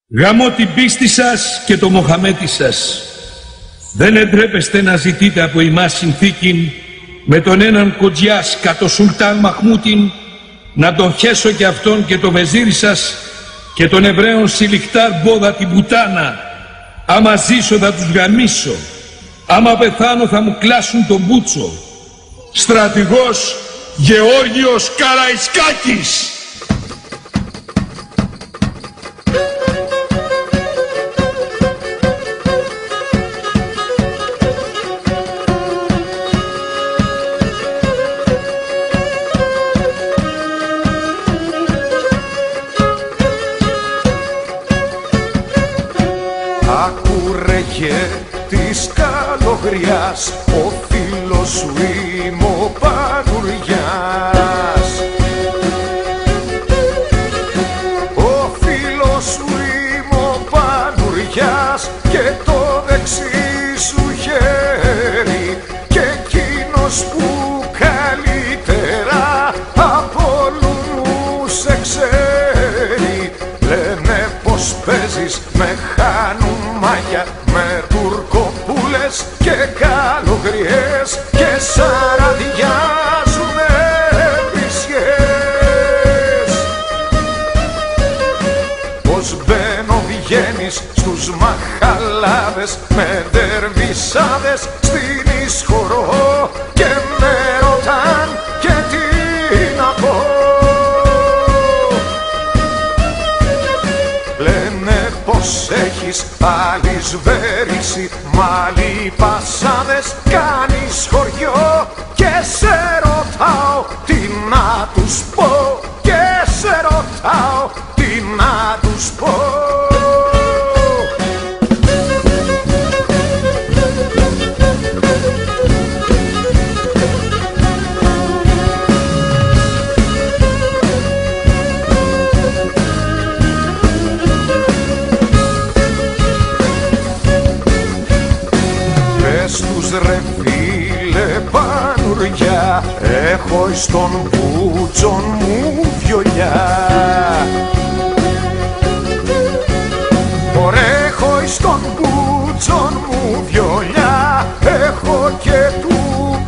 Γαμώ την πίστη σας και το Μοχαμέτη σας. Δεν εντρέπεστε να ζητείτε από εμάς συνθήκην με τον έναν Κοντζιάς κατ' Σουλτάν Μαχμούτιν να τον χέσω και αυτόν και το βεζίρι σας και τον Εβραίων Σιλιχτάρ Μπόδα την πουτάνα. Άμα ζήσω θα τους γαμίσω, άμα πεθάνω θα μου κλάσουν τον μπούτσο. Στρατηγός Γεώργιος Καραϊσκάκης. Ακούρεγε της καλογριάς, ο φίλος σου είμαι ο Πανουριάς. Ο φίλος σου είμαι ο Πανουριάς και το δεξί σου χέρι και εκείνος που καλύτερα από όλους σε ξέρει. Λένε πως παίζεις με χανουμάκια, με τουρκοπούλες και καλογριές και σαραδιάζουνε βρισιές. Πως μπαίνω βγαίνεις στους μαχαλάδες με δερβισάδες στην εισχωρώ και με ρωτάν και τι να πω. Λένε πως έχεις αλυσβέρηση, μαλλί πασάδες, κάνεις χωριό και σε ρωτάω τι να τους πω, και σε ρωτάω τι να τους πω. Ρε φίλε Πανουριά, έχω στον μπούτσον μου βιολιά. Ωραία, έχω στον μπούτσον μου βιολιά, έχω και του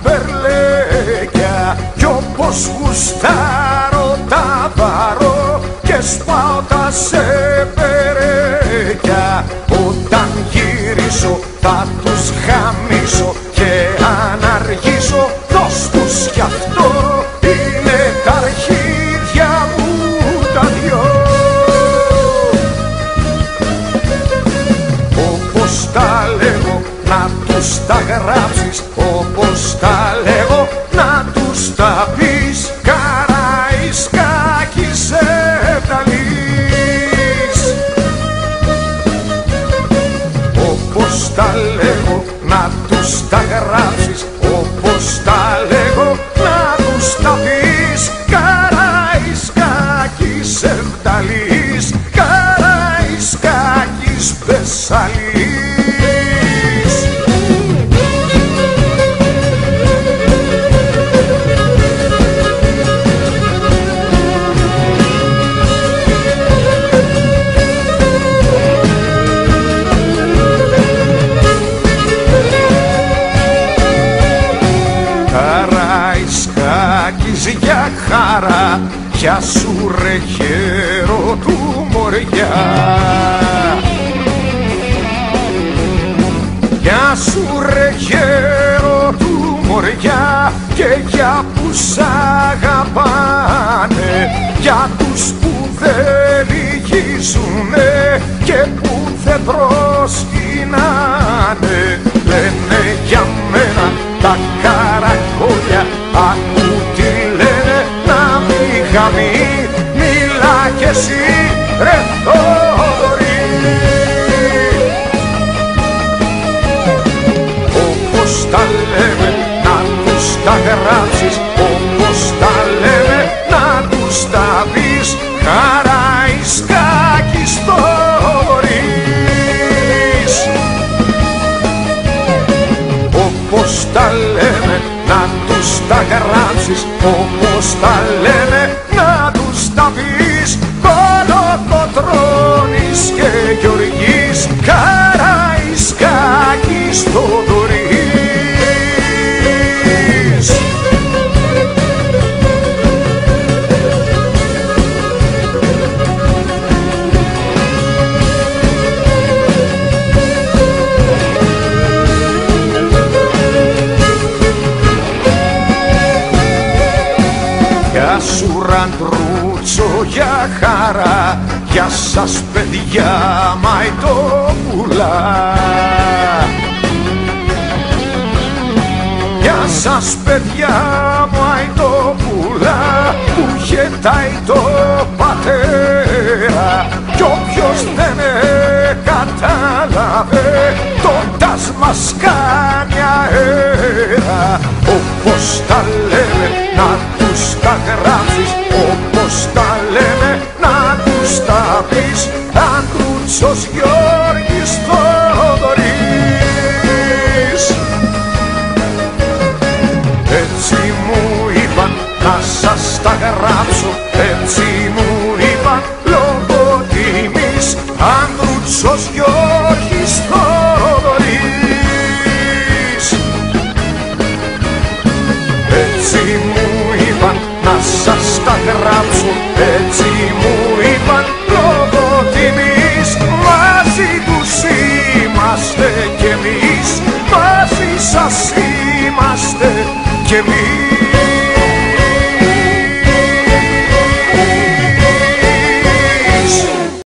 μπερλέκια κι όπως γουστάρω τα βαρώ και σπάω τα σεπερέκια. Όταν γυρίσω θα τους χαμίσω και αν αργήσω δώσ' τους κι αυτό είναι τα αρχίδια μου τα δυο. Όπως τα λέγω να τους τα γράψεις, όπως τα λέγω να τους τα πεις. Καραϊσκάκης Ευταλής. Όπως τα λέγω να τους τα γράψεις, όπως τα λέγω να τους τα πεις. Καραϊσκάκης Ευταλής, Καραϊσκάκης Βεσσαλής. Για χαρά, γεια σου ρε χέρο του Μοριά. Γεια σου ρε χέρο του Μοριά και για που σ' αγαπάνε, για τους που δεν λυγίζουνε και που δεν προσκυνάνε. Λένε για μένα τα καρακόλια, ακού τι λένε να μην χαμεί. Μίλα κι εσύ ρε Θοδωρή. Όπως τα λέμε να τους τα γράψεις, όπως τα λέμε να τους τα πεις. Καραϊσκάκης Θοδωρής. Όπως τα λέμε να τους τα γράψεις, όπως τα λέμε να τους τα πεις. Κολοκοτρώνεις και για χαρά. Γεια σας παιδιά μαϊτόπουλα. Γεια σας παιδιά μαϊτόπουλα που γετάει το πατέρα. Κι όποιος δεν κατάλαβε το τας μας κάνει αέρα. Όπως τα λέμε να τους τα γράψεις, όπως τα λέμε να τους τα πεις. Ανδρούτσος Γιώργης Θοδωρής. Έτσι μου είπαν να σας τα γράψω, έτσι μου είπαν λόγω τιμής. Ανδρούτσος Γιώργης Θοδωρής. Έτσι μου είπαν να σας τα γράψω, έτσι μου είπαν λόγω τιμής. Μαζί τους είμαστε κι εμείς, μαζί σας είμαστε κι εμείς.